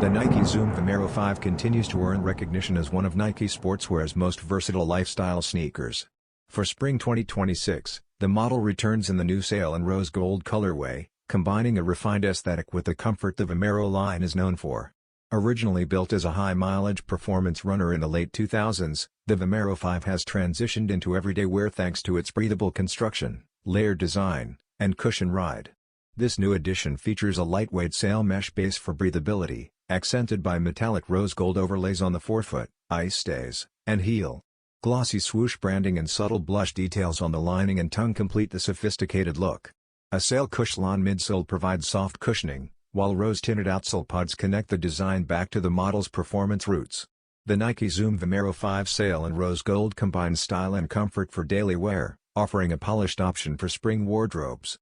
The Nike Zoom Vomero 5 continues to earn recognition as one of Nike Sportswear's most versatile lifestyle sneakers. For spring 2026, the model returns in the new sail and rose gold colorway, combining a refined aesthetic with the comfort the Vomero line is known for. Originally built as a high-mileage performance runner in the late 2000s, the Vomero 5 has transitioned into everyday wear thanks to its breathable construction, layered design, and cushion ride. This new edition features a lightweight sail mesh base for breathability, accented by metallic rose gold overlays on the forefoot, eyestays, and heel. Glossy swoosh branding and subtle blush details on the lining and tongue complete the sophisticated look. A sail Cushlon midsole provides soft cushioning, while rose-tinted outsole pods connect the design back to the model's performance roots. The Nike Zoom Vomero 5 sail and rose gold combines style and comfort for daily wear, offering a polished option for spring wardrobes.